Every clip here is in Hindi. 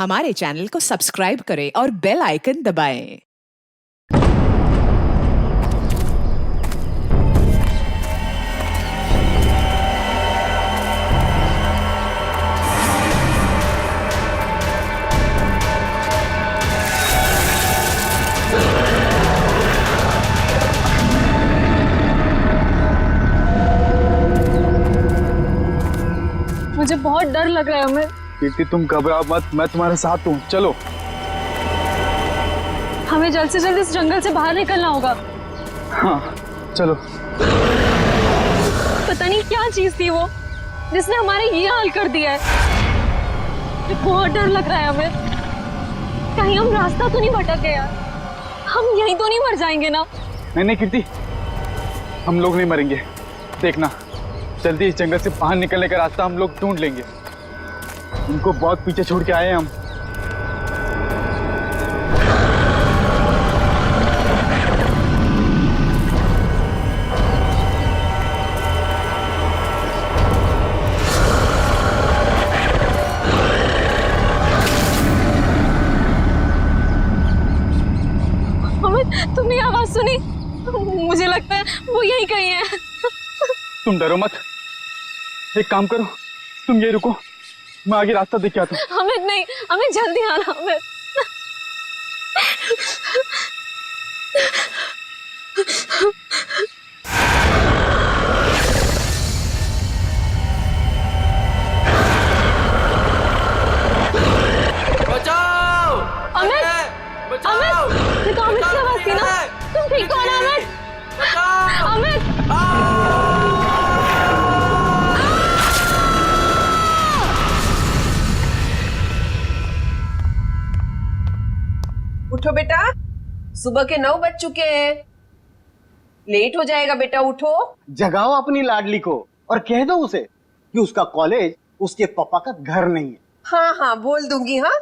हमारे चैनल को सब्सक्राइब करें और बेल आइकन दबाएं। मुझे बहुत डर लग रहा है हमें। कीर्ति तुम घबराओ मत, मैं तुम्हारे साथ हूँ। चलो हमें जल्द से जल्द इस जंगल से बाहर निकलना होगा। हाँ चलो। पता नहीं क्या चीज थी वो जिसने हमारे ये हाल कर दिया है। बहुत डर लग रहा है हमें। कहीं हम रास्ता तो नहीं भटक गए यार? हम यहीं तो नहीं मर जाएंगे ना? नहीं कीर्ति, हम लोग नहीं मरेंगे। देखना, जल्दी इस जंगल से बाहर निकलने का रास्ता हम लोग ढूंढ लेंगे। उनको बहुत पीछे छोड़ के आए हैं हम। हमें तुमने आवाज सुनी? मुझे लगता है वो यहीं कहीं है। तुम डरो मत, एक काम करो, तुम ये रुको, मैं आगे रास्ता देख के आता हूँ। हमें नहीं, हमें जल्दी आना। हमें बचाओ! अमित! बचाओ! अमित! ये तो अमित की आवाज थी ना? तुम ठीक हो ना अमित? बचाओ! अमित! उठो बेटा, सुबह के 9 बज चुके हैं। लेट हो जाएगा बेटा, उठो। जगाओ अपनी लाडली को और कह दो उसे कि उसका कॉलेज उसके पापा का घर नहीं है। हाँ हाँ बोल दूंगी। हाँ,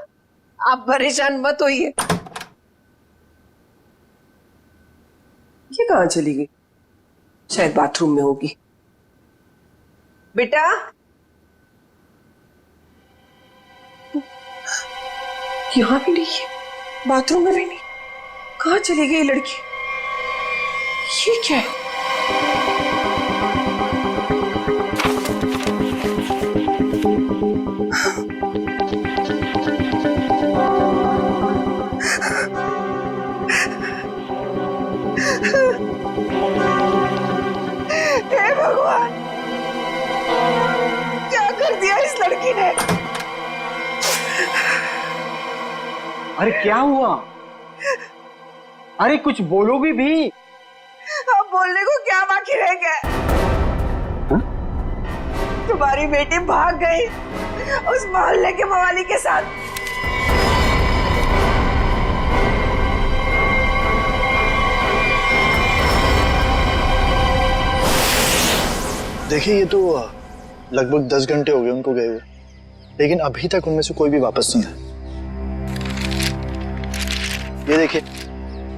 आप परेशान मत होइए। ये कहाँ चली गई? शायद बाथरूम में होगी। बेटा, यहाँ भी नहीं है, बाथरूम में भी नहीं। कहाँ चली गई लड़की? ये क्या है? हे भगवान, क्या कर दिया इस लड़की ने? अरे क्या हुआ? अरे कुछ बोलोगी भी? अब बोलने को क्या बाकी रह गया? तुम्हारी बेटी भाग गई उस मोहल्ले के मवाली के साथ। देखिए, ये तो लगभग 10 घंटे हो गए उनको गए हुए, लेकिन अभी तक उनमें से कोई भी वापस नहीं आया। ये देखिए,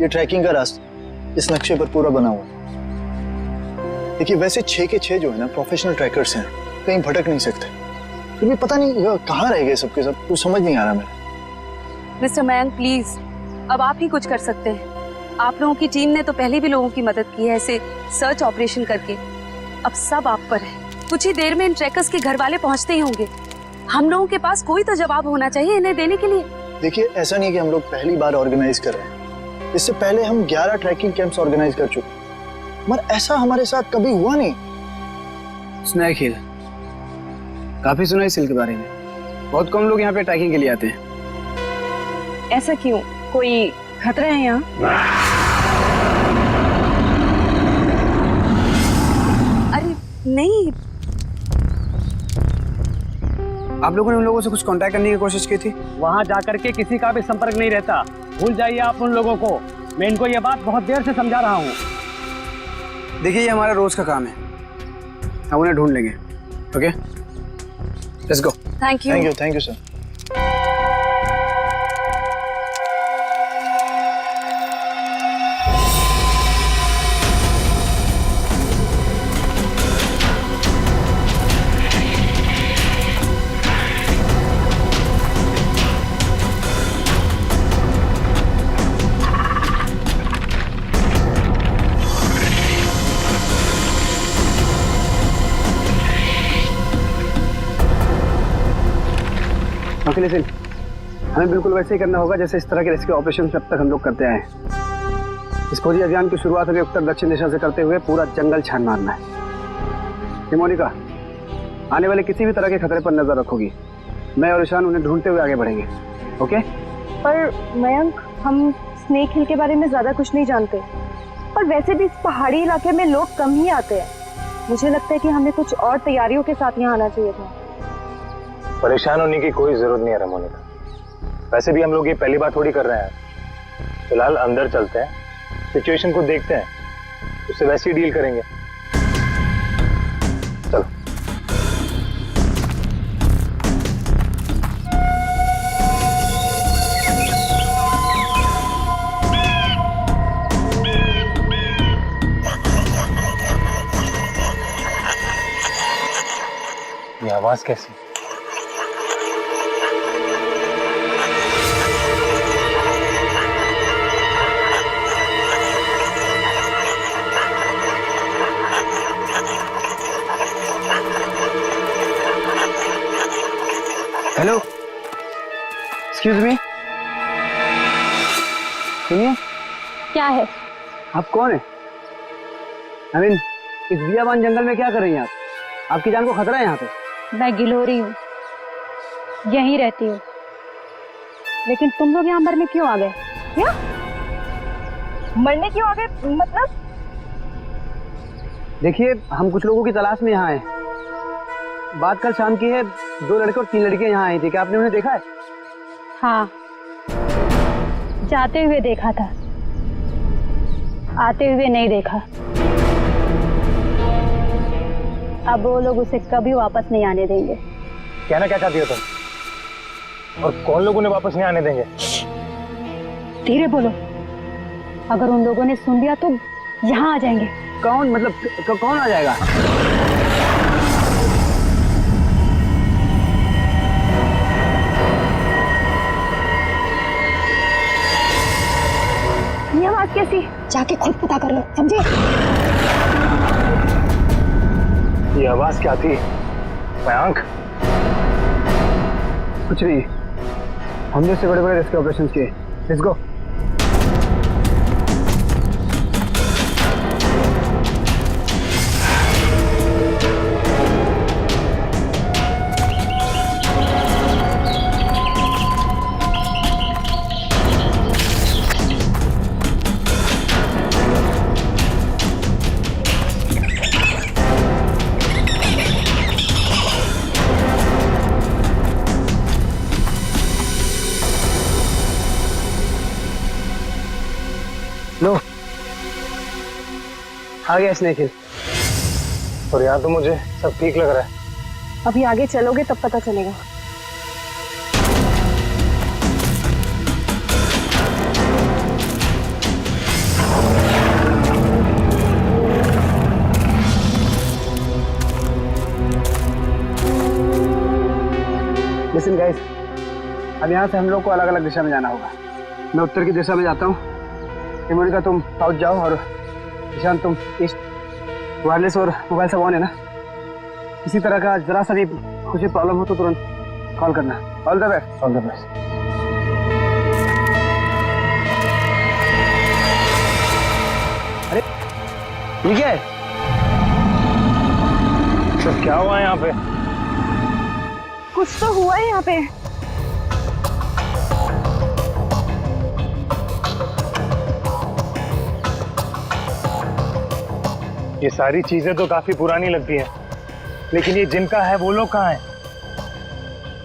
ये ट्रैकिंग का रास्ता इस नक्शे पर पूरा बना हुआ है। देखिए, वैसे 6 के 6 जो है ना प्रोफेशनल ट्रैकर्स हैं, कहीं भटक नहीं सकते। फिर भी पता नहीं कहाँ रह गए सबके सब, कुछ समझ नहीं आ रहा मेरा। मिस्टर मयंक प्लीज, अब आप ही कुछ कर सकते हैं। आप लोगों की टीम ने तो पहले भी लोगों की मदद की है ऐसे सर्च ऑपरेशन करके। अब सब आप पर है। कुछ ही देर में इन ट्रैकर्स के घर वाले पहुंचते ही होंगे। हम लोगों के पास कोई तो जवाब होना चाहिए इन्हें देने के लिए। देखिए, ऐसा नहीं कि हम लोग पहली बार ऑर्गेनाइज कर रहे हैं। इससे पहले हम 11 ट्रैकिंग कैंप्स ऑर्गेनाइज कर चुके, मगर ऐसा हमारे साथ कभी हुआ नहीं। स्नैक हिल, काफी सुना इस हिल के बारे में। बहुत कम लोग यहाँ पे ट्रैकिंग के लिए आते हैं। ऐसा क्यों? कोई खतरा है यहाँ? अरे नहीं। आप लोगों ने उन लोगों से कुछ कांटेक्ट करने की कोशिश की थी? वहां जाकर के किसी का भी संपर्क नहीं रहता। भूल जाइए आप उन लोगों को। मैं इनको ये बात बहुत देर से समझा रहा हूँ। देखिए, ये हमारा रोज का काम है, हम उन्हें ढूंढ लेंगे। Okay, let's go. Thank you. Thank you sir. Okay listen, हमें बिल्कुल वैसे ही करना होगा जैसे इस तरह के रेस्क्यू ऑपरेशन अब तक हम लोग करते आए हैं। इस खोजी अभियान की शुरुआत हमें उत्तर दक्षिण दिशा से करते हुए पूरा जंगल छान मारना है। मोनिका, आने वाले किसी भी तरह के खतरे पर नजर रखोगी। मैं और ईशान उन्हें ढूंढते हुए आगे बढ़ेंगे। ओके? पर मयंक, हम स्नेक हिल के बारे में ज्यादा कुछ नहीं जानते, और वैसे भी इस पहाड़ी इलाके में लोग कम ही आते हैं। मुझे लगता है कि हमें कुछ और तैयारियों के साथ यहाँ आना चाहिए था। परेशान होने की कोई जरूरत नहीं है रमोनिका। वैसे भी हम लोग ये पहली बार थोड़ी कर रहे हैं। फिलहाल अंदर चलते हैं, सिचुएशन को देखते हैं, उससे वैसे ही डील करेंगे। चलो। ये आवाज कैसी? हेलो, एक्सक्यूज मी, सुनिए। क्या है? आप कौन है? आई मीन, इस बियाबान जंगल में क्या कर रही हैं आप? आपकी जान को खतरा है यहाँ पे। मैं गिलोरी हूँ, यहीं रहती हूँ। लेकिन तुम लोग यहाँ मरने क्यों आ गए? क्या मरने क्यों आ गए? मतलब देखिए, हम कुछ लोगों की तलाश में यहाँ आए। बात कल शाम की है, 2 लड़के और 3 लड़कियां यहाँ आई थी। क्या आपने उन्हें देखा है? हाँ, जाते हुए देखा था, आते हुए नहीं देखा। अब वो लोग उसे कभी वापस नहीं आने देंगे। कहना क्या चाहती हो तुम? और कौन लोग उन्हें वापस नहीं आने देंगे? धीरे बोलो, अगर उन लोगों ने सुन लिया तो यहाँ आ जाएंगे। कौन? मतलब कौन आ जाएगा? ये आवाज कैसी? जाके खुद पता कर लो, समझे? ये आवाज क्या थी मयंक? कुछ नहीं, हमने इससे बड़े बड़े रेस्क्यू ऑपरेशन किए। Let's go. लो, आ गया स्नेक हिल। और यहाँ तो मुझे सब ठीक लग रहा है। अभी आगे चलोगे तब पता चलेगा। लिसन गाइस, अब यहाँ से हम लोग को अलग अलग दिशा में जाना होगा। मैं उत्तर की दिशा में जाता हूँ, मोनिका तुम साउथ जाओ, और ईशान तुम ईस्ट। वायरलेस और मोबाइल सब ऑन है ना? किसी तरह का जरा सा भी कुछ प्रॉब्लम हो तो तुरंत कॉल करना। All the best. All the best. अरे ये क्या है? तो क्या हुआ है यहाँ पे? कुछ तो हुआ है यहाँ पे। ये सारी चीजें तो काफी पुरानी लगती हैं, लेकिन ये जिनका है वो लोग कहाँ हैं?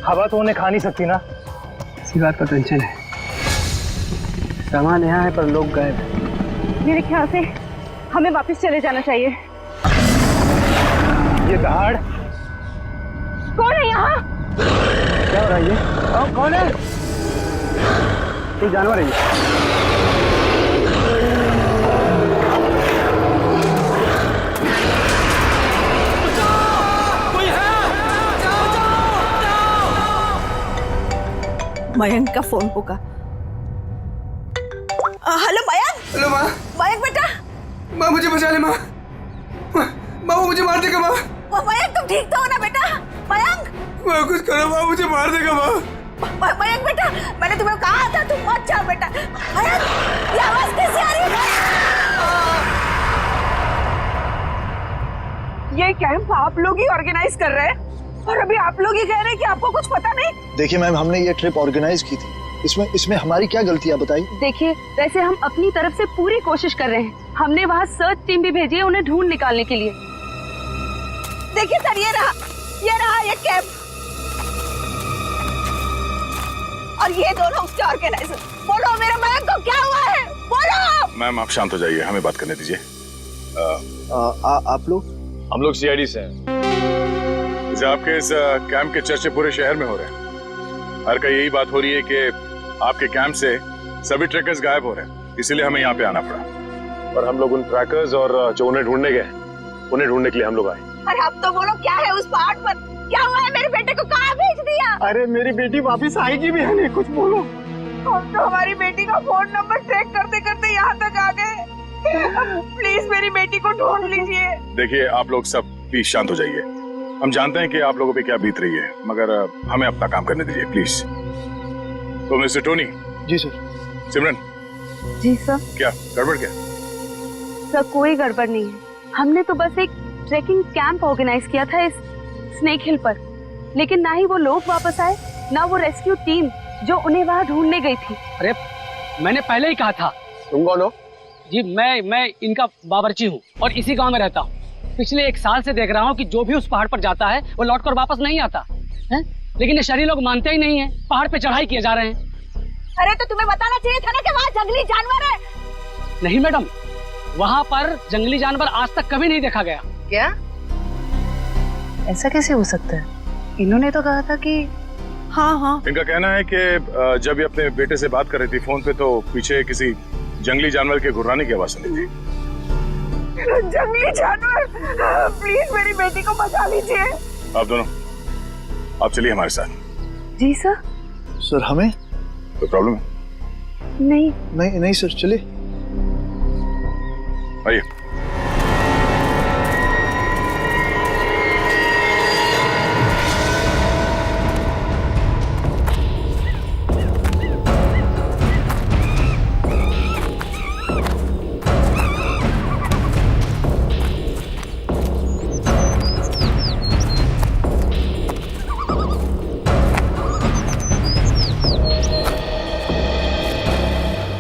हवा तो उन्हें खा नहीं सकती ना। इसी बात का टेंशन है। सामान यहाँ है पर लोग गायब हैं। मेरे ख्याल से हमें वापस चले जाना चाहिए। ये दहाड़ कौन है यहाँ? क्या हो रहा है ये? कौन है? कोई जानवर है ये? मयंक का फोन होगा। हेलो मयंक। हेलो माँ। मयंक बेटा। माँ मुझे बचा ले माँ। माँ वो मुझे मार देगा माँ। मयंक तुम ठीक तो हो ना बेटा? मयंक। माँ कुछ करो माँ, मुझे मार देगा माँ। मयंक बेटा, मैंने तुम्हें कहा था तुम मत जाओ बेटा। मयंक, ये आवाज कैसे आ रही है? ये कैंप आप लोग ही ऑर्गेनाइज कर रहे हैं और अभी आप लोग ही कह रहे हैं कि आपको कुछ पता नहीं। देखिए मैम, हमने ये ट्रिप ऑर्गेनाइज की थी, इसमें हमारी क्या गलती है बताइए। देखिए, वैसे हम अपनी तरफ से पूरी कोशिश कर रहे हैं। हमने वहाँ सर्च टीम भी भेजी है उन्हें ढूंढ निकालने के लिए। देखिए सर, ये रहा ये कैंप और ये दोनों उसके ऑर्गेनाइजर। बोलो मेरे मयंक को क्या हुआ है, बोलो। मैम आप शांत हो जाइए, हमें बात करने दीजिए। आप लोग? हम लोग सीआईडी से हैं। जैसे आपके इस कैंप के चर्चे पूरे शहर में हो रहे हैं। हर का यही बात हो रही है कि आपके कैंप से सभी ट्रैकर्स गायब हो रहे हैं, इसीलिए हमें यहाँ पे आना पड़ा। और हम लोग उन ट्रैकर्स और जो उन्हें ढूंढने गए, उन्हें ढूंढने के लिए हम लोग आए। अरे अब तो बोलो, क्या है उस पहाड़ पर, क्या हुआ है? मेरे बेटे को कहाँ भेज दिया? अरे मेरी बेटी वापस आएगी भी है नहीं, कुछ बोलो। हम तो हमारी बेटी का फोन नंबर ट्रैक करते करते यहाँ तक आ गए। प्लीज मेरी बेटी को ढूंढ लीजिए। देखिए आप लोग सब प्लीज शांत हो जाइए। हम जानते हैं कि आप लोगों पे क्या बीत रही है, मगर हमें अपना काम करने दीजिए प्लीज। तो मिस्टर टोनी। जी सर। सिमरन। जी सर। क्या गड़बड़ क्या? सर कोई गड़बड़ नहीं है। हमने तो बस एक ट्रैकिंग कैंप ऑर्गेनाइज किया था इस स्नेक हिल पर, लेकिन ना ही वो लोग वापस आए, ना वो रेस्क्यू टीम जो उन्हें वहाँ ढूंढने गई थी। अरे मैंने पहले ही कहा था। तुम कौन हो? जी मैं इनका बावर्ची हूँ और इसी गांव में रहता हूँ। पिछले 1 साल से देख रहा हूँ कि जो भी उस पहाड़ पर जाता है वो लौटकर वापस नहीं आता है, लेकिन ये शहरी लोग मानते ही नहीं है, पहाड़ पे चढ़ाई किए जा रहे हैं। अरे तो तुम्हें बताना चाहिए था ना कि वहाँ जंगली जानवर है। नहीं मैडम, वहाँ पर जंगली जानवर आज तक कभी नहीं देखा गया। क्या? ऐसा कैसे हो सकता है? इन्होंने तो कहा था कि हाँ। इनका कहना है कि जब ये अपने बेटे से बात कर रही थी फोन पे, तो पीछे किसी जंगली जानवर के घुर्राने की आवाज सुनी थी। जंगली जानवर, प्लीज मेरी बेटी को बचा लीजिए। आप दोनों आप चलिए हमारे साथ। जी सर। सर हमें कोई प्रॉब्लम है? नहीं सर, चलिए। आइए।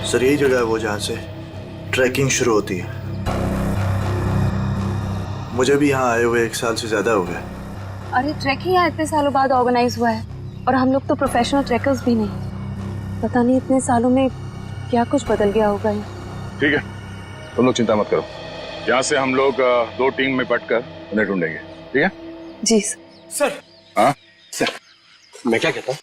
सर यही जगह है वो जहाँ से ट्रैकिंग शुरू होती है। मुझे भी यहाँ आए हुए 1 साल से ज्यादा हो गया। अरे ट्रैकिंग यहाँ इतने सालों बाद ऑर्गेनाइज हुआ है और हम लोग तो प्रोफेशनल ट्रैकर्स भी नहीं। पता नहीं इतने सालों में क्या कुछ बदल गया होगा। ठीक है, तुम लोग चिंता मत करो। यहाँ से हम लोग 2 टीम में बंटकर उन्हें ढूंढेंगे, ठीक है? जी सर। हाँ सर, मैं क्या कहता हूँ,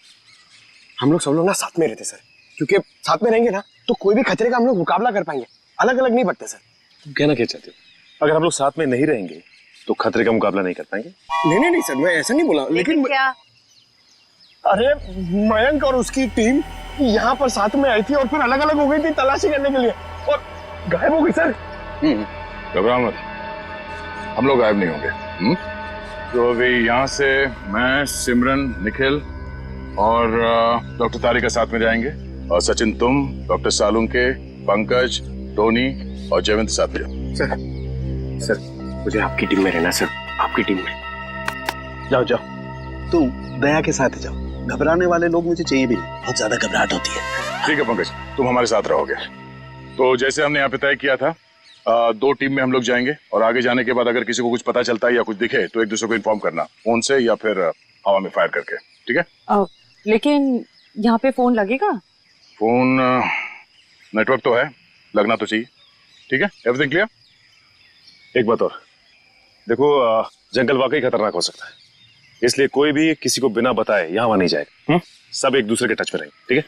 हम लोग सब लोग ना साथ में रहते सर, क्योंकि साथ में रहेंगे ना तो कोई भी खतरे का हम लोग मुकाबला कर पाएंगे। अलग अलग नहीं बढ़ते सर। तुम कहना क्या चाहते हो? अगर हम लोग साथ में नहीं रहेंगे तो खतरे का मुकाबला नहीं कर पाएंगे? नहीं सर, मैं ऐसा नहीं बोला, लेकिन क्या? अरे मयंक और उसकी टीम यहाँ पर साथ में आई थी और फिर अलग अलग हो गई थी तलाशी करने के लिए और गायब हो गई सर। घबराओ मत, हम लोग गायब नहीं होंगे। तो अभी यहाँ से मैं, सिमरन, निखिल और डॉक्टर तारिका साथ में जाएंगे, और सचिन तुम, डॉक्टर सालुंके, पंकज, टोनी और जयवंत साथ में जाओ। सर मुझे आपकी टीम में रहना सर, आपकी टीम में। जाओ तुम दया के साथ जाओ, घबराने वाले लोग मुझे चाहिए भी नहीं, बहुत ज्यादा घबराहट होती है। ठीक है पंकज, तुम हमारे साथ रहोगे। तो जैसे हमने यहाँ पे तय किया था, 2 टीम में हम लोग जाएंगे और आगे जाने के बाद अगर किसी को कुछ पता चलता है या कुछ दिखे तो एक दूसरे को इन्फॉर्म करना, फोन से या फिर हवा में फायर करके, ठीक है? लेकिन यहाँ पे फोन लगेगा? फोन नेटवर्क तो है, लगना तो चाहिए। ठीक है, एवरीथिंग क्लियर? एक बात और देखो, जंगल वाकई खतरनाक हो सकता है, इसलिए कोई भी किसी को बिना बताए यहाँ वहाँ नहीं जाएगा। सब एक दूसरे के टच में रहेंगे, ठीक है?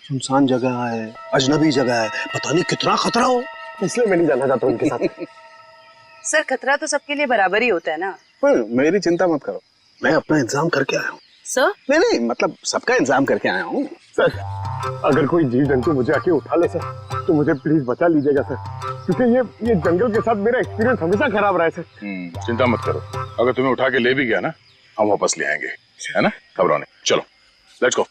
सुनसान जगह है, अजनबी जगह है, पता नहीं कितना खतरा हो, इसलिए मैं नहीं जाना चाहता उनके साथ। सर खतरा तो सबके लिए बराबर ही होता है ना। पर मेरी चिंता मत करो, मैं अपना इंतजाम करके आया हूँ। सर? नहीं मतलब सबका इंतजाम करके आया हूँ। सर अगर कोई जीव जंतु मुझे आके उठा ले सर तो मुझे प्लीज बचा लीजिएगा सर, क्योंकि ये जंगल के साथ मेरा एक्सपीरियंस हमेशा खराब रहा है सर। चिंता मत करो, अगर तुम्हें उठा के ले भी गया ना, हम वापस ले आएंगे, है ना? घबराओ नहीं, चलो लेट्स गो।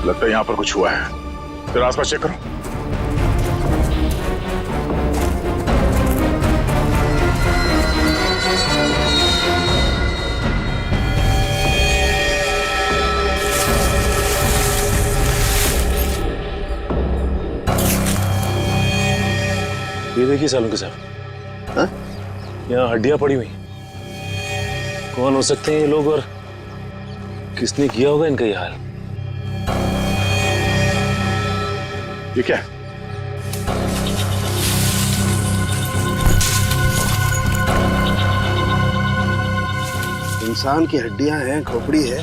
लगता है यहाँ पर कुछ हुआ है। फिर आसपास चेक करो। ये देखिए सालुंके साहब, हाँ? यहाँ हड्डियां पड़ी हुई। कौन हो सकते हैं ये लोग और किसने किया होगा इनका ये हाल? ये क्या है? इंसान की हड्डियां हैं, खोपड़ी है,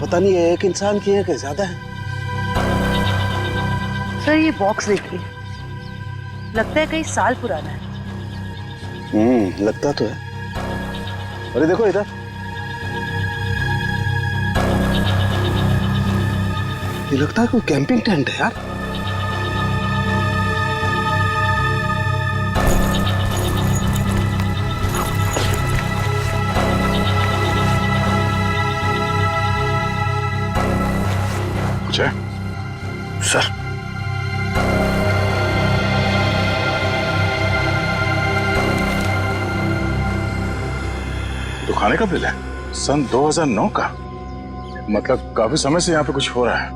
पता नहीं है एक इंसान की है कि ज्यादा है। सर ये बॉक्स देखिए, लगता है कई साल पुराना है। लगता तो है। अरे देखो इधर, ये लगता है कोई कैंपिंग टेंट है यार। कुछ है? सर तो खाने का बिल है सन 2009 का। मतलब काफी समय से यहाँ पे कुछ हो रहा है।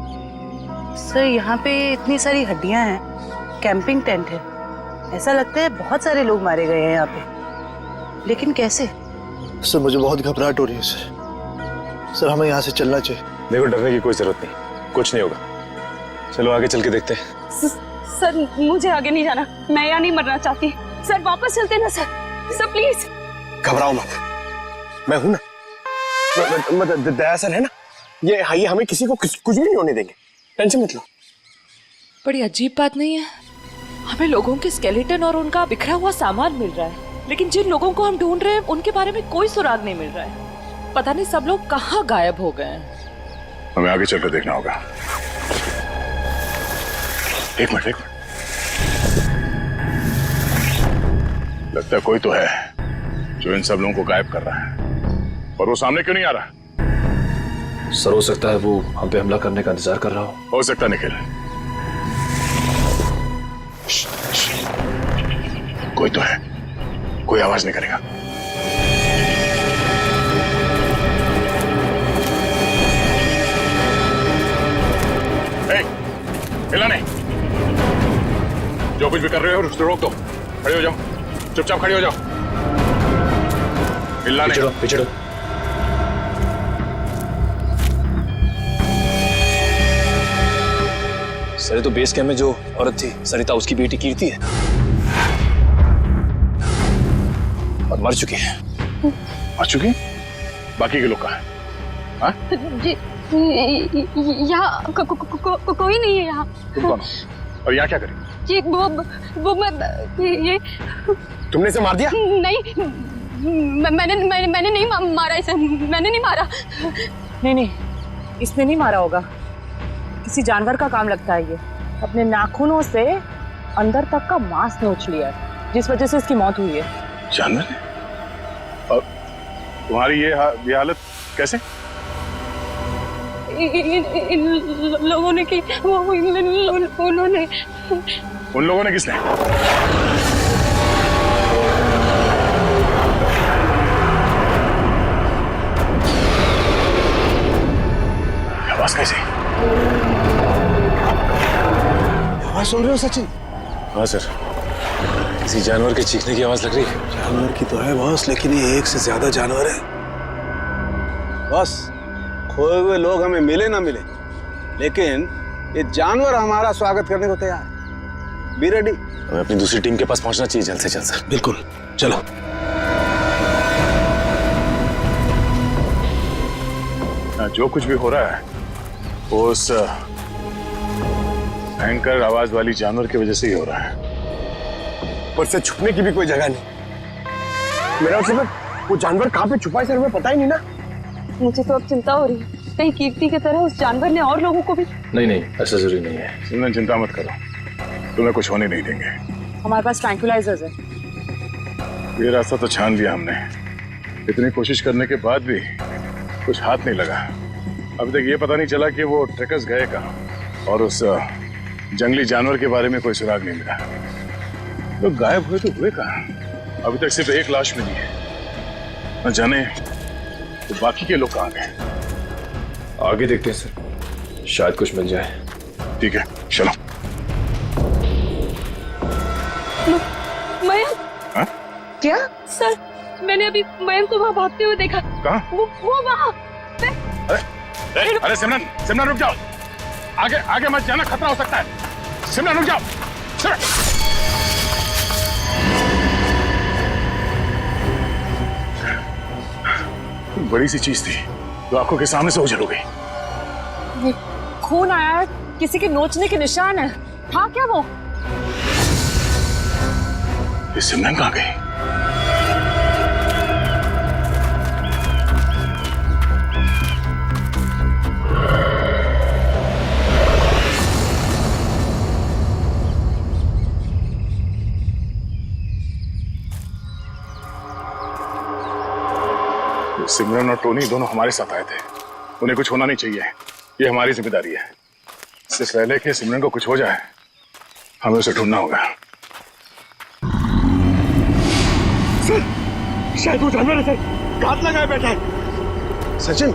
सर यहाँ पे इतनी सारी हड्डियां हैं, कैंपिंग टेंट है। ऐसा लगता है बहुत सारे लोग मारे गए हैं यहाँ पे, लेकिन कैसे? सर मुझे बहुत घबराहट हो रही है सर। सर हमें यहाँ से चलना चाहिए। देखो डरने की कोई जरूरत नहीं, कुछ नहीं होगा। चलो आगे चल के देखते हैं। सर मुझे आगे नहीं जाना, मैं यहाँ नहीं मरना चाहती। सर वापस चलते ना सर, सर प्लीज। घबराओ मत, मैं हूं ना। मतलब दया सर है ना, ये हमें किसी को कुछ भी नहीं होने देंगे, टेंशन मत लो। बड़ी अजीब बात नहीं है, हमें लोगों के स्केलेटन और उनका बिखरा हुआ सामान मिल रहा है, लेकिन जिन लोगों को हम ढूंढ रहे हैं उनके बारे में कोई सुराग नहीं मिल रहा है। पता नहीं सब लोग कहाँ गायब हो गए हैं। हमें आगे चलकर देखना होगा। एक मिनट। लगता है कोई तो है जो इन सब लोगों को गायब कर रहा है, और वो सामने क्यों नहीं आ रहा? सर हो सकता है वो हम पे हमला करने का इंतजार कर रहा हो सकता है निखिल। कोई तो है, कोई आवाज नहीं करेगा। हिला नहीं, जो कुछ भी कर रहे हो उसको रोक दो। खड़े हो जाओ, चुपचाप खड़े हो जाओ, हिलना नहीं। पिछड़ो। सर तो बेस कैंप में जो औरत थी सरिता, उसकी बेटी कीर्ति है और मर चुकी है। मर चुकी? बाकी के लोग कहाँ हैं? हाँ? जी यहाँ कोई नहीं है यहाँ। तुम कौन हो? और यहाँ क्या करें? जी वो मैं ये तुमने इसे मार दिया? नहीं, मैंने नहीं मारा इसे, मैंने नहीं मारा। नहीं, इसने नहीं मारा होगा, किसी जानवर का काम लगता है। ये अपने नाखूनों से अंदर तक का मांस नोच लिया है, जिस वजह से इसकी मौत हुई है। जानवर ने? और तुम्हारी ये हालत कैसे? इन लोगों ने की, उन्होंने। उन लोगों ने किसने? आवाज कैसे? आवाज सुन रहे हो सचिन? हाँ सर, किसी जानवर के चीखने की आवाज लग रही है। जानवर की तो है बॉस, लेकिन ये एक से ज्यादा जानवर है। बॉस, खोए हुए लोग हमें मिले ना मिले, लेकिन ये जानवर हमारा स्वागत करने को तैयार है। Be ready. हमें अपनी दूसरी टीम के पास पहुंचना चाहिए जल्द से जल्द सर। बिल्कुल, चलो। यहाँ जो कुछ भी हो रहा है वो उस भयंकर आवाज वाली जानवर की वजह से ही हो रहा है। पर से छुपने की भी कोई जगह नहीं। मेरा मतलब वो जानवर कहाँ पे छुपा है सर, हमें पता ही नहीं ना। मुझे तो अब चिंता हो रही है, कहीं कीर्ति की तरह उस जानवर ने और लोगों को भी। नहीं, ऐसा जरूरी नहीं है। सिमरन चिंता मत करो, तुम्हें कुछ होने नहीं देंगे। हमारे पास ट्रैंक्विलाइजर्स है। ये रास्ता तो छान लिया हमने, इतनी कोशिश करने के बाद भी कुछ हाथ नहीं लगा। अभी तक ये पता नहीं चला कि वो ट्रैकर्स गए कहाँ और उस जंगली जानवर के बारे में कोई सुराग नहीं मिला। लोग गायब हुए तो हुए कहाँ? अभी तक सिर्फ एक लाश मिली है, न जाने तो बाकी के लोग कहाँ गए। आगे देखते हैं सर, शायद कुछ मिल जाए। ठीक है, चलो। मयंक। हाँ? क्या? सर, मैंने अभी मयंक को वहाँ भागते हुए देखा। कहाँ? वो वहाँ। अरे सिमरन रुक जाओ, आगे मत जाना, खतरा हो सकता है। सिमरन रुक जाओ। बड़ी सी चीज थी जो आंखों के सामने से ओझल हो गई। खून आया है, किसी के नोचने के निशान है। हाँ क्या वो? ये सिमरन कहाँ गई? सिमरन और टोनी दोनों हमारे साथ आए थे, उन्हें कुछ होना नहीं चाहिए, ये हमारी जिम्मेदारी है। इससे पहले कि सिमरन को कुछ हो जाए हमें उसे ढूंढना होगा। सर, शायद वो जानवर है सर, घात लगाए बैठा है। सचिन,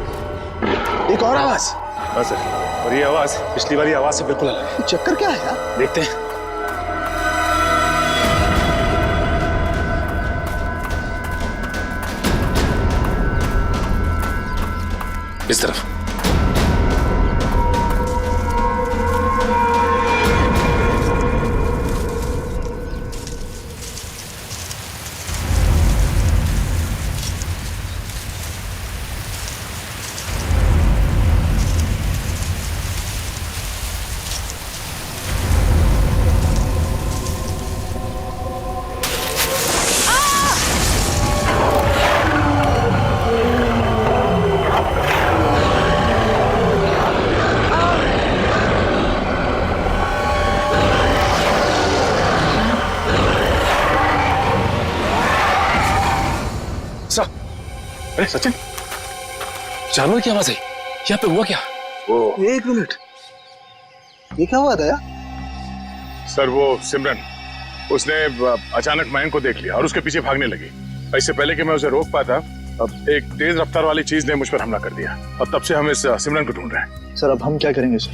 एक और आवाज। हाँ सर, और ये आवाज पिछली वाली आवाज से बिल्कुल अलग है। चक्कर क्या है यार? देखते हैं। इस तरफ। अरे सचिन, जानवर की आवाज है, यहाँ पे हुआ क्या? एक मिनट, ये क्या हुआ था यार? सर वो सिमरन, उसने अचानक मयंक को देख लिया और उसके पीछे भागने लगी। इससे पहले कि मैं उसे रोक पाता, अब एक तेज रफ्तार वाली चीज ने मुझ पर हमला कर दिया और तब से हम इस सिमरन को ढूंढ रहे हैं। सर अब हम क्या करेंगे सर?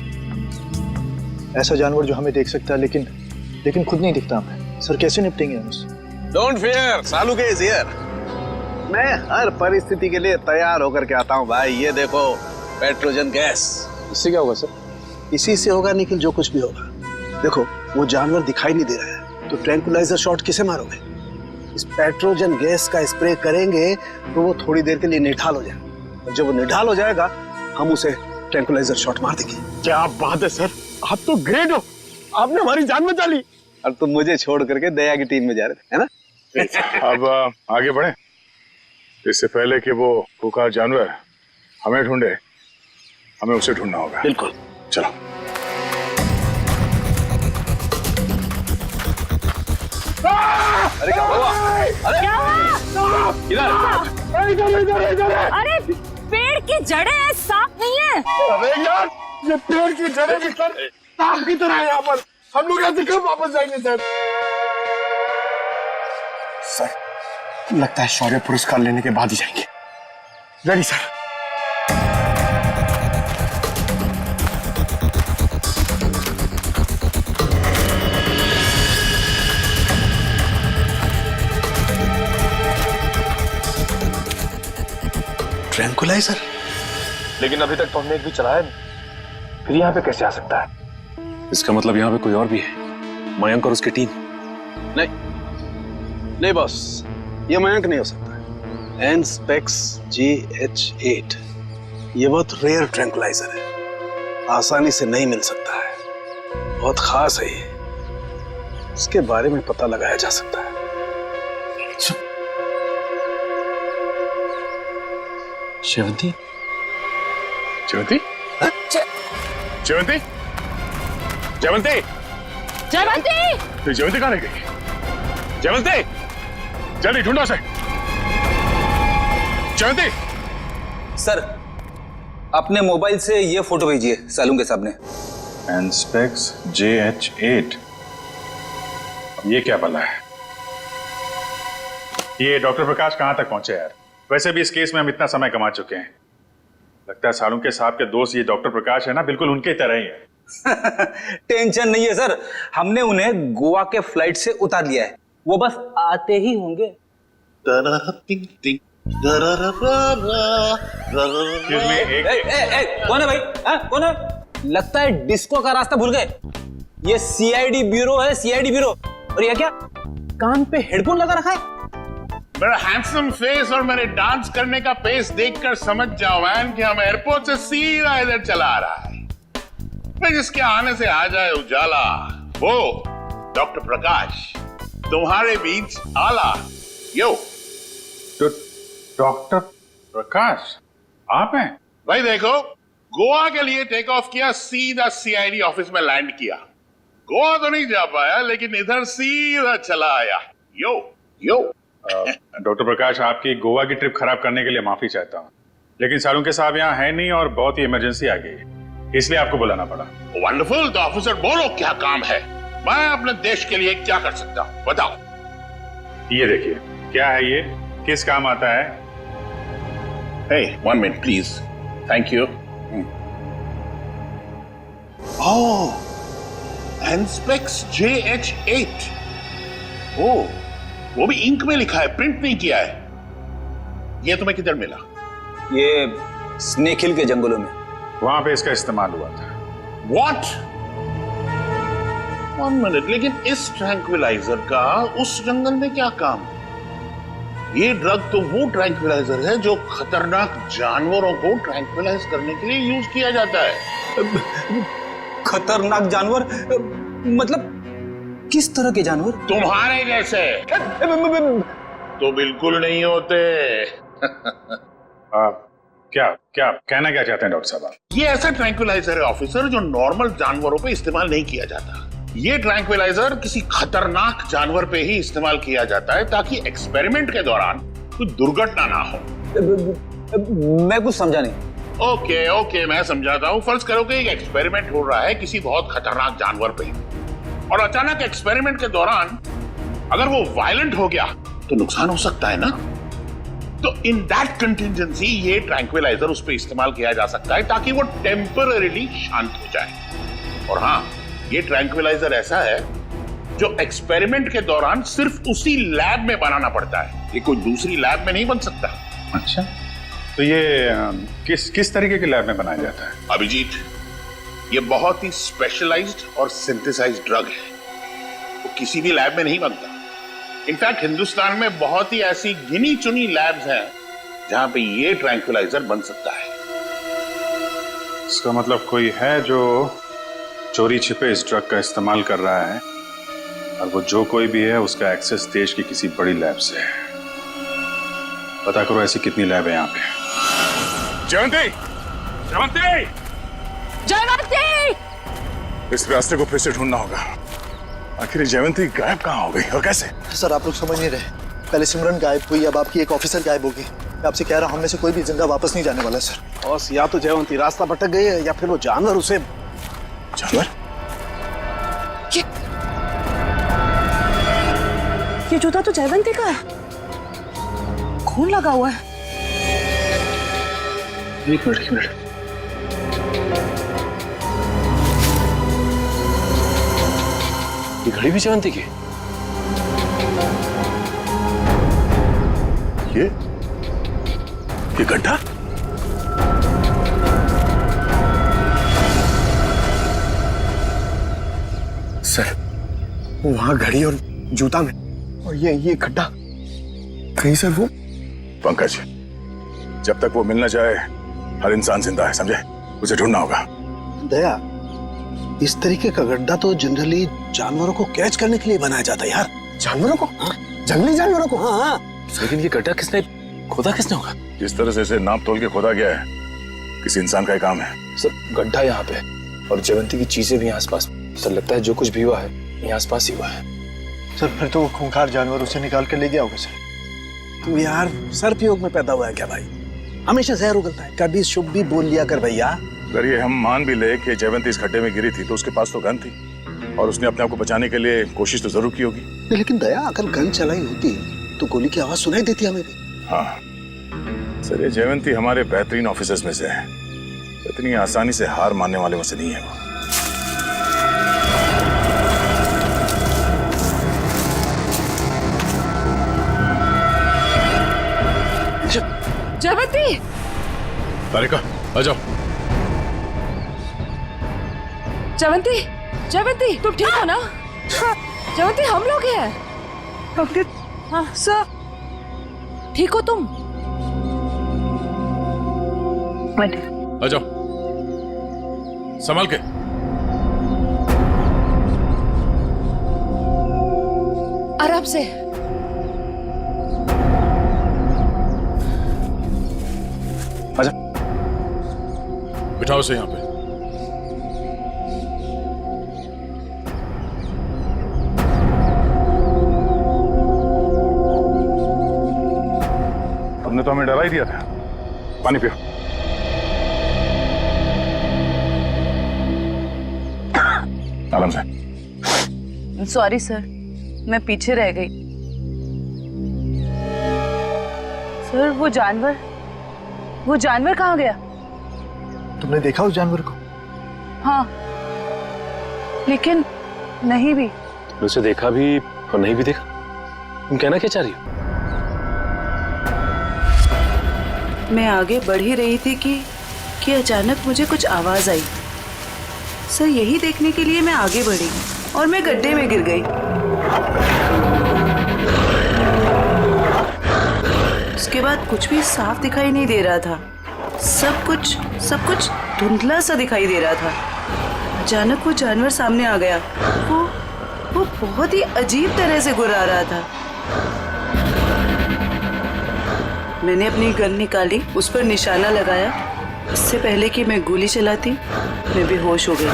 ऐसा जानवर जो हमें देख सकता है लेकिन खुद नहीं दिखता हमें। सर कैसे निपटेंगे हम उससे? डोंट फियर, सालू के इज हियर। मैं हर परिस्थिति के लिए तैयार होकर के आता हूँ भाई। ये देखो, पेट्रोजन गैस। इससे क्या होगा सर? इसी से होगा निखिल, जो कुछ भी होगा। देखो, वो जानवर दिखाई नहीं दे रहा है, तो ट्रैंक्विलाइजर शॉट किसे मारोगे? इस पेट्रोजन गैस का स्प्रे करेंगे तो वो थोड़ी देर के लिए निढाल हो जाएगा, और जब वो निढाल हो जाएगा हम उसे ट्रैंक्विलाइजर शॉट मार देंगे। क्या बात है सर, आप तो ग्रेट हो, आपने हमारी जान बचा ली। अब तुम मुझे छोड़ करके दया की टीम में जा रहे थे, है ना? अब आगे बढ़े, इससे पहले कि वो पुकार जानवर हमें ढूंढे, हमें उसे ढूंढना होगा। बिल्कुल, चलो। अरे क्या हुआ? अरे क्या हुआ? इधर। अरे पेड़ की जड़ें हैं, सांप नहीं है। अरे यार, ये पेड़ की जड़ें भी सर सांप की तरह है यहाँ पर। हम लोग यहाँ से कब वापस जाएंगे सर? सर लगता है शौर्य पुरस्कार लेने के बाद ही जाएंगे। Ready sir. ट्रैंक्विलाइजर? लेकिन अभी तक तो हमने एक भी चलाया नहीं, फिर यहाँ पे कैसे आ सकता है? इसका मतलब यहाँ पे कोई और भी है, मयंक और उसकी टीम। नहीं बॉस, ये मयंक नहीं हो सकता। एनस्पेक्स GH8 ये बहुत रेयर ट्रैंकुलाइजर है, आसानी से नहीं मिल सकता है, बहुत खास है ये, इसके बारे में पता लगाया जा सकता है। शेवंती, जयवंती, जयवंती, जयवंती, जयवंती! तो जयवंती कहाँ रह गई? जयवंती, जल्दी ढूंढो उसे। जयवंती! सर, अपने मोबाइल से ये फोटो भेजिए सालून के साहब ने। एनस्पेक्स JH8, ये क्या बला है? ये डॉक्टर प्रकाश कहाँ तक पहुंचे यार? वैसे भी इस केस में हम इतना समय कमा चुके हैं। लगता है सालून के साहब के दोस्त ये डॉक्टर प्रकाश है ना, बिल्कुल उनके तरह ही है। टेंशन नहीं है सर, हमने उन्हें गोवा के फ्लाइट से उतार लिया है, वो बस आते ही होंगे। कौन है भाई? कौन है? लगता है डिस्को का रास्ता भूल गए। ये CID ब्यूरो है, CID ब्यूरो। और ये क्या, कान पे हेडफोन लगा रखा है? मेरा हैंडसम फेस और मेरे डांस करने का पेस देखकर समझ जाओ मैन कि हम एयरपोर्ट से सीधा इधर चला आ रहा है। फिर जिसके आने से आ जाए उजाला, वो डॉक्टर प्रकाश तुम्हारे बीच आला। यो तो डॉक्टर प्रकाश आप हैं? भाई देखो, गोवा के लिए टेक ऑफ किया, सीधा CID ऑफिस में लैंड किया। गोवा तो नहीं जा पाया, लेकिन इधर सीधा चला आया। यो यो डॉक्टर प्रकाश, आपकी गोवा की ट्रिप खराब करने के लिए माफी चाहता हूँ, लेकिन सालून के साहब यहाँ है नहीं और बहुत ही इमरजेंसी आ गई है, इसलिए आपको बुलाना पड़ा। वंडरफुल, तो ऑफिसर बोलो क्या काम है, मैं अपने देश के लिए क्या कर सकता हूँ, बताओ। ये देखिए, क्या है ये, किस काम आता है? Hey, 1 minute please. Thank you. Oh, Anspex JH8. Oh, वो भी इंक में लिखा है, प्रिंट नहीं किया है। ये तुम्हें किधर मिला? ये स्नेक हिल के जंगलों में, वहां पे इसका इस्तेमाल हुआ था। What? 1 मिनट, लेकिन इस ट्रैंक्विलाइजर का उस जंगल में क्या काम? ये ड्रग तो वो ट्रैंक्विलाइजर है जो खतरनाक जानवरों को ट्रैंक्विलाइज करने के लिए यूज किया जाता है। खतरनाक जानवर मतलब किस तरह के जानवर? तुम्हारे जैसे तो बिल्कुल नहीं होते। क्या कहना क्या चाहते हैं डॉक्टर साहब? ये ऐसा ट्रैंक्विलाइजर है ऑफिसर जो नॉर्मल जानवरों पे इस्तेमाल नहीं किया जाता। ये ट्रैंक्विलाइजर किसी खतरनाक जानवर पे ही इस्तेमाल किया जाता है ताकि एक्सपेरिमेंट के दौरान कोई दुर्घटना ना हो। मैं कुछ समझा नहीं। ओके, मैं समझाता हूँ। फर्ज करो कि एक एक्सपेरिमेंट हो रहा है किसी बहुत खतरनाक जानवर पे, और अचानक एक्सपेरिमेंट के दौरान अगर वो वायलेंट हो गया तो नुकसान हो सकता है ना। तो इन दैट कंटिजेंसी ये ट्रैंक्विलाइजर उस पे इस्तेमाल किया जा सकता है ताकि वो टेम्पररीली शांत हो जाए। और हाँ, ये ट्रैंक्विलाइजर ऐसा है जो एक्सपेरिमेंट के दौरान सिर्फ उसी लैब में बनाना पड़ता है, ये कोई दूसरी लैब में नहीं बन सकता। अच्छा, तो ये किस तरीके के लैब में बनाया जाता है? अभिजीत, ये बहुत ही स्पेशलाइज्ड और सिंथेसाइज्ड ड्रग है, वो किसी भी लैब में नहीं बनता। इनफैक्ट हिंदुस्तान में बहुत ही ऐसी गिनी चुनी लैब्स हैं जहां पे ये ट्रैंक्विलाइजर बन सकता है। इसका मतलब कोई है जो चोरी छिपे इस ड्रग का इस्तेमाल कर रहा है, और वो जो कोई भी है उसका एक्सेस देश की किसी बड़ी लैब से है। पता करो ऐसी कितनी लैब है यहाँ पे। जयवंती! जयवंती! जयवंती! इस रास्ते को फिर से ढूंढना होगा। आखिर जयवंती गायब कहाँ हो गई और कैसे? सर, आप लोग समझ नहीं रहे। पहले सिमरन गायब हुई, अब आपकी एक ऑफिसर गायब होगी। मैं आपसे कह रहा हूँ, हम में से कोई भी जिंदा वापस नहीं जाने वाला सर। और या तो जयवंती रास्ता भटक गई है या फिर वो जानवर उसे। जानवर? ये जूता तो जयवंती का है, खून लगा हुआ है। एक मिनट। ये घड़ी भी जयवंती की? ये गड्ढा? सर, वहां घड़ी और जूता में, और ये गड्ढा कहीं सर वो। पंकज, जब तक वो मिल न जाए हर इंसान जिंदा है, समझे? उसे ढूंढना होगा। दया, इस तरीके का गड्ढा तो जनरली जानवरों को कैच करने के लिए बनाया जाता है यार। जानवरों को? जंगली जानवरों को? हाँ। लेकिन ये गड्ढा किसने खोदा होगा? जिस तरह से इसे नाप तोल के खोदा गया है, किसी इंसान का ही काम है। सर, गड्ढा यहाँ पे और जयवंती की चीजें भी आसपास। सर, लगता है जो कुछ भी हुआ है यहाँ आसपास ही हुआ है। सर, फिर तो वो खूंखार जानवर उसे निकाल के ले गया होगा सर। तू यार सर्पयोग में पैदा हुआ है क्या भाई? हमेशा जहर उगलता है, कभी शुभ भी बोल लिया कर भैया। अगर ये हम मान भी ले कि जयवंती इस गड्ढे में गिरी थी, तो उसके पास तो गन थी और उसने अपने आप को बचाने के लिए कोशिश तो जरूर की होगी। लेकिन दया, अगर गन चलाई होती तो गोली की आवाज सुनाई देती हमें भी। हाँ सर, ये जयवंती हमारे बेहतरीन ऑफिसर्स में से है, इतनी आसानी से हार मानने वाले में से नहीं है वो। जयवंती! तारिका, आ जाओ। जयवंती, जयवंती, तुम ठीक हो ना? जयवंती, हम लोग हैं। हाँ सर, ठीक हो तुम? आ जाओ, संभाल के। आराम से। आजा, बिठाओ से यहाँ पे। तुमने तो हमें डरा ही दिया था। पानी पियो। आराम से। सॉरी सर, मैं पीछे रह गई। सर, वो जानवर कहाँ गया? तुमने देखा उस जानवर को? हाँ, लेकिन नहीं भी। उसे देखा भी और नहीं भी देखा? तुम कहना क्या चाह रही हो? मैं आगे बढ़ ही रही थी कि अचानक मुझे कुछ आवाज आई। सर, यही देखने के लिए मैं आगे बढ़ी और मैं गड्ढे में गिर गई। उसके बाद कुछ भी साफ दिखाई नहीं दे रहा था। सब कुछ धुंधला सा दिखाई दे रहा था। अचानक वो जानवर सामने आ गया। वो बहुत ही अजीब तरह से गुर्रा रहा था। मैंने अपनी गन निकाली, उस पर निशाना लगाया। इससे पहले कि मैं गोली चलाती, मैं बेहोश हो गई।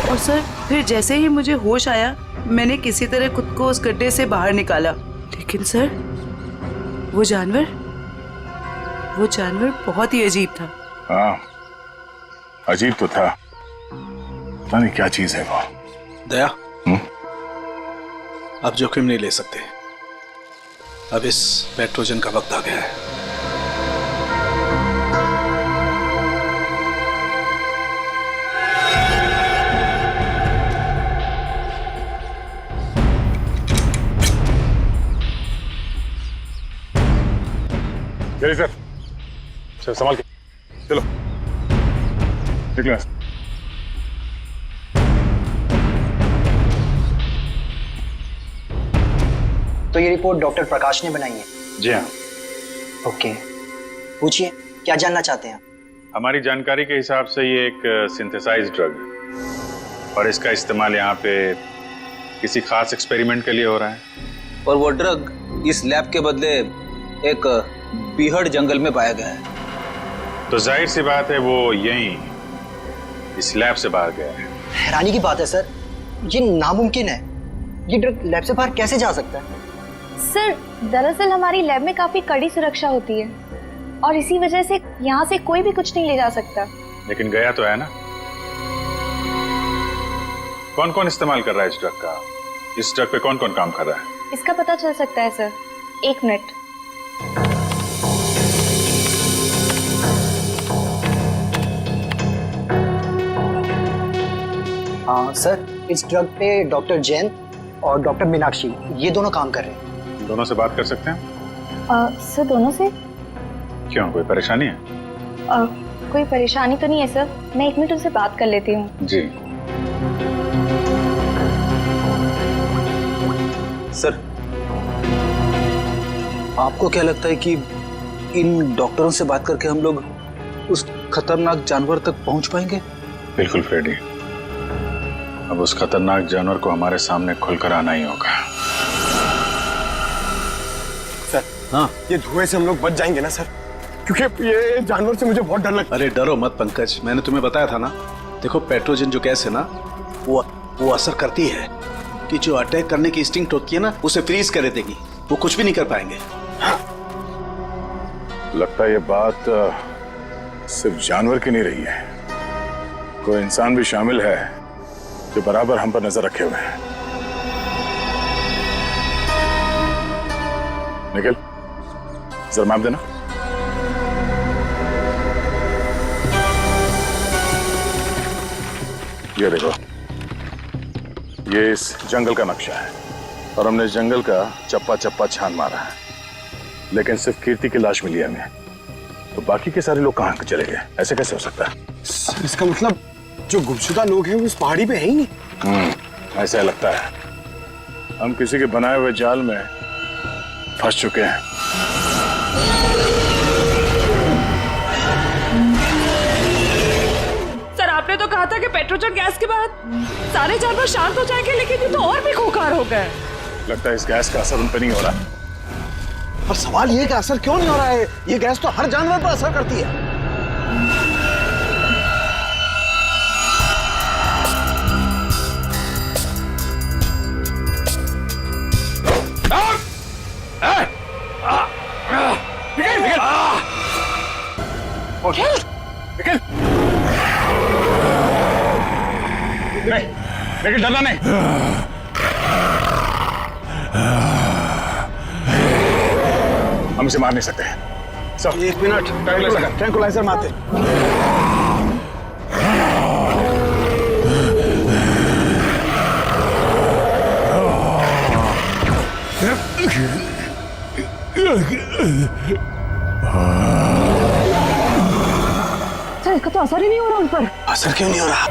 और सर, फिर जैसे ही मुझे होश आया, मैंने किसी तरह खुद को उस गड्ढे से बाहर निकाला। लेकिन सर, वो जानवर बहुत ही अजीब था। हाँ, अजीब तो था। पता नहीं क्या चीज है वो। दया, अब जोखिम नहीं ले सकते। अब इस पेट्रोजन का वक्त आ गया है। चलिए सर, चलो संभाल के चलो, निकलो। तो ये रिपोर्ट डॉक्टर प्रकाश ने बनाई है? जी हाँ। ओके, पूछिए, क्या जानना चाहते हैं? हमारी जानकारी के हिसाब से ये एक सिंथेसाइज्ड ड्रग है और इसका इस्तेमाल यहाँ पे किसी खास एक्सपेरिमेंट के लिए हो रहा है। और वो ड्रग इस लैब के बदले एक बीहड़ जंगल में पाया गया है। तो जाहिर सी बात है वो यहीं इस लैब से बाहर गया है। हैरानी की बात है सर, ये नामुमकिन है। ये ड्रग लैब से बाहर कैसे जा सकता है? सर, दरअसल हमारी लैब में काफी कड़ी सुरक्षा होती है और इसी वजह से यहाँ से कोई भी कुछ नहीं ले जा सकता। लेकिन गया तो है ना। कौन कौन इस्तेमाल कर रहा है इस ड्रग का? इस ड्रग पे कौन कौन काम कर रहा है? इसका पता चल सकता है सर। 1 मिनट। हाँ सर, इस ड्रग पे डॉक्टर जैन और डॉक्टर मीनाक्षी, ये दोनों काम कर रहे हैं। दोनों से बात कर सकते हैं? सर, दोनों से? क्यों, कोई परेशानी है? कोई परेशानी तो नहीं है सर, मैं 1 मिनट उनसे बात कर लेती हूँ। जी सर, आपको क्या लगता है कि इन डॉक्टरों से बात करके हम लोग उस खतरनाक जानवर तक पहुंच पाएंगे? बिल्कुल फ्रेडी, अब उस खतरनाक जानवर को हमारे सामने खुलकर आना ही होगा। सर, हाँ, ये धुएं से हम लोग बच जाएंगे ना सर? क्योंकि ये जानवर से मुझे बहुत डर लगता है। अरे डरो मत पंकज, मैंने तुम्हें बताया था ना। देखो पेट्रोजन जो गैस है ना, वो असर करती है कि जो अटैक करने की इंस्टिंक्ट होती है ना, उसे फ्रीज कर देगी, वो कुछ भी नहीं कर पाएंगे। लगता है ये बात सिर्फ जानवर की नहीं रही है, कोई इंसान भी शामिल है जो बराबर हम पर नजर रखे हुए हैं। निखिल, जरा मैप देना। ये देखो, ये इस जंगल का नक्शा है और हमने इस जंगल का चप्पा चप्पा छान मारा है, लेकिन सिर्फ कीर्ति की लाश मिली है हमें। तो बाकी के सारे लोग कहाँ चले गए? ऐसे कैसे हो सकता है? इसका मतलब जो गुमशुदा लोग हैं वो उस पहाड़ी पे है ही नहीं। ऐसा लगता है हम किसी के बनाए हुए जाल में फंस चुके हैं। सर, आपने तो कहा था कि पेट्रोजन गैस के बाद सारे जानवर शांत हो जाएंगे, लेकिन ये तो और भी खूंखार हो गए। लगता है इस गैस का असर उन पर नहीं हो रहा। पर सवाल ये कि असर क्यों नहीं हो रहा है? ये गैस तो हर जानवर पर असर करती है। लेकिन डरना नहीं। हम इसे मार नहीं सकते। सब 1 मिनट, ट्रैंकुलाइजर मारते। सर, इसका तो असर ही नहीं हो रहा उन पर। असर क्यों नहीं हो रहा?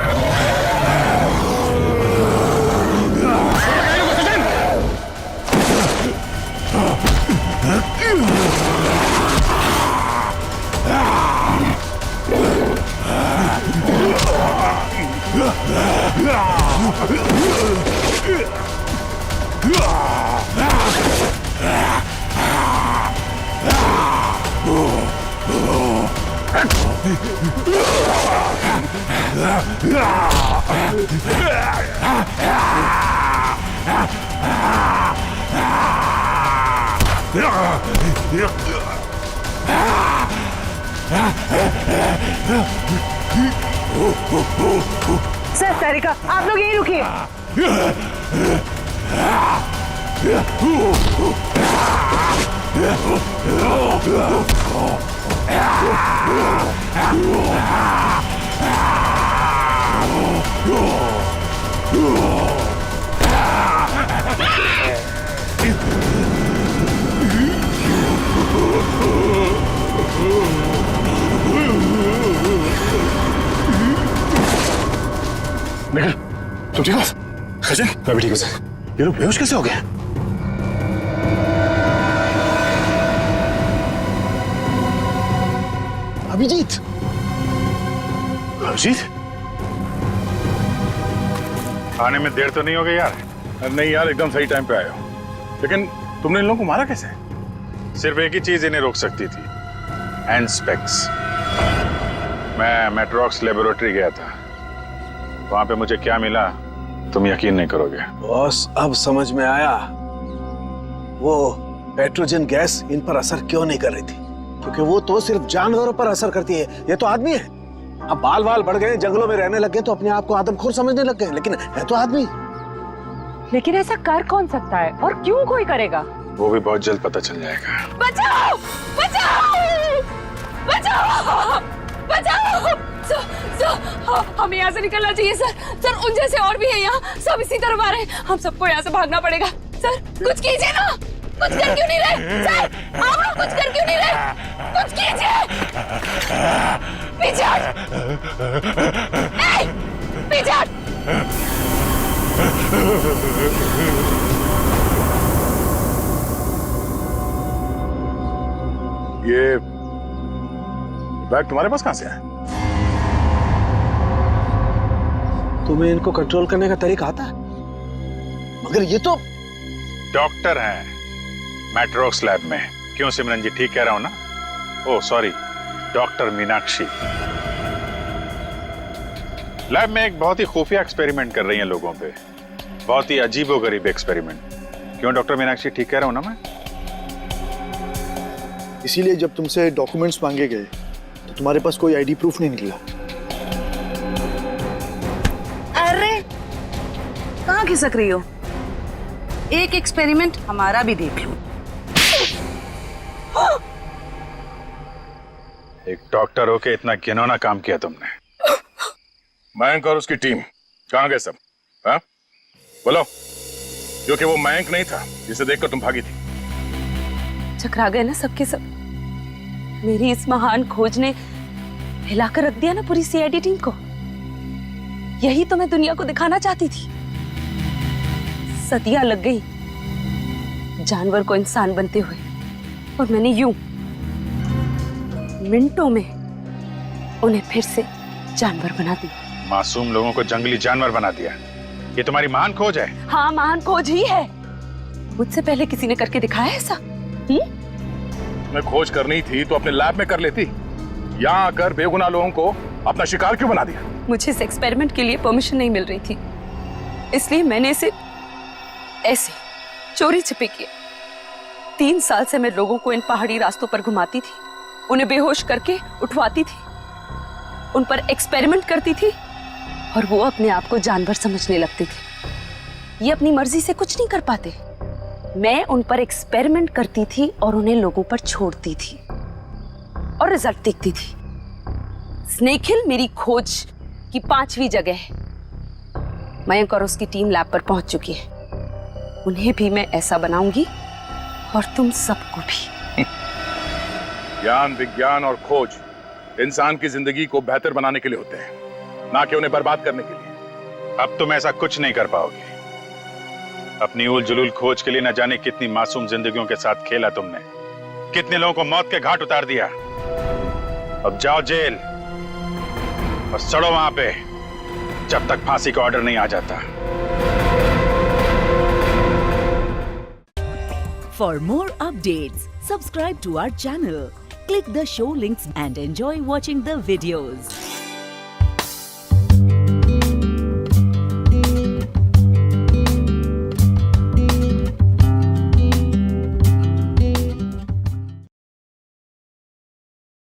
सर, तारिका, आप लोग यहीं रुकिए। निखिल, तुम ठीक हो? खजन, मैं भी ठीक हूँ सर। ये लोग बेहोश कैसे हो गए? अभिजीत, अभिजीत, आने में देर तो नहीं हो गई यार? नहीं यार, एकदम सही टाइम पे आए हो। लेकिन तुमने इन लोगों को मारा कैसे? सिर्फ एक ही चीज इन्हें रोक सकती थी, हैंड स्पेक्स। मैं मेट्रॉक्स लेबोरेटरी गया था, वहां पे मुझे क्या मिला तुम यकीन नहीं करोगे। बॉस, अब समझ में आया वो पेट्रोजन गैस इन पर असर क्यों नहीं कर रही थी। क्योंकि वो तो सिर्फ जानवरों पर असर करती है, ये तो आदमी है। अब बाल बाल बढ़ गए, जंगलों में रहने लग गए तो अपने आप को आदमखोर समझने लग गए, लेकिन है तो आदमी। लेकिन ऐसा कर कौन सकता है और क्यों कोई करेगा? वो भी बहुत जल्द पता चल जाएगा। बचाओ! बचाओ! बचाओ! बचाओ! हमें यहाँ से निकलना चाहिए सर। सर, उन जैसे और भी है यहाँ, सब इसी तरफ आ रहे हैं। हम सबको यहाँ से भागना पड़ेगा। सर, कुछ कीजिए ना। कुछ कर क्यों नहीं रहे? सर, आप लोग कुछ कर क्यों नहीं रहे? कुछ कीजिए। पीछे हट। पीछे हट। ये बैग तुम्हारे पास कहां से आया? तुम्हें इनको कंट्रोल करने का तरीका आता है? मगर ये तो डॉक्टर हैं मैट्रोक्स लैब में। क्यों सिमरन जी, ठीक कह रहा हूं ना? Oh sorry, doctor Meenakshi lab में एक बहुत ही खुफिया एक्सपेरिमेंट कर रही हैं लोगों पे, बहुत ही अजीबोगरीब एक्सपेरिमेंट। क्यों डॉक्टर मीनाक्षी, ठीक कह रहा हूं ना मैं? इसीलिए जब तुमसे डॉक्यूमेंट्स मांगे गए तो तुम्हारे पास कोई आईडी प्रूफ नहीं निकला। अरे कहाँ खिसक रही हो? एक एक्सपेरिमेंट हमारा भी देख लो। एक डॉक्टर होके इतना घिनौना काम किया तुमने। मयंक और उसकी टीम कहां गए सब? हाँ बोलो, क्योंकि वो मयंक नहीं था जिसे देखकर तुम भागी थी। चकरा गए ना सबके सब। मेरी इस महान खोज ने हिलाकर रख दिया ना पूरी सीआईडी टीम को। यही तो मैं दुनिया को दिखाना चाहती थी। सदियां लग गई जानवर को इंसान बनते हुए, और मैंने यूं मिनटों में उन्हें फिर से जानवर बना दिया। मासूम लोगों को जंगली जानवर बना दिया। ये तुम्हारी महान खोज है? हाँ, महान खोज ही है। मुझसे पहले किसी ने करके दिखाया ऐसा? मैं खोज करनी थी तो अपने लैब में कर लेती। यहाँ आकर बेगुनाह लोगों को अपना शिकार क्यों बना दिया? मुझे इस एक्सपेरिमेंट के लिए परमिशन नहीं मिल रही थी, इसलिए मैंने इसे ऐसे चोरी छिपे किया। 3 साल से मैं लोगों को इन पहाड़ी रास्तों पर घुमाती थी, उन्हें बेहोश करके उठवाती थी, उन पर एक्सपेरिमेंट करती थी, और वो अपने आप को जानवर समझने लगते थे। ये अपनी मर्जी से कुछ नहीं कर पाते। मैं उन पर एक्सपेरिमेंट करती थी और उन्हें लोगों पर छोड़ती थी, और रिजल्ट देखती थी। स्नेक हिल मेरी खोज की 5वीं जगह है। मयंक और उसकी टीम लैब पर पहुंच चुकी है। उन्हें भी मैं ऐसा बनाऊंगी, और तुम सबको भी। ज्ञान, विज्ञान और खोज इंसान की जिंदगी को बेहतर बनाने के लिए होते हैं, ना कि उन्हें बर्बाद करने के लिए। अब तुम ऐसा कुछ नहीं कर पाओगे। अपनी उल जुलूल खोज के लिए न जाने कितनी मासूम जिंदगियों के साथ खेला तुमने, कितने लोगों को मौत के घाट उतार दिया। अब जाओ जेल और सड़ो वहां पे, जब तक फांसी का ऑर्डर नहीं आ जाता। For more updates, subscribe to our channel, click the show links and enjoy watching the videos.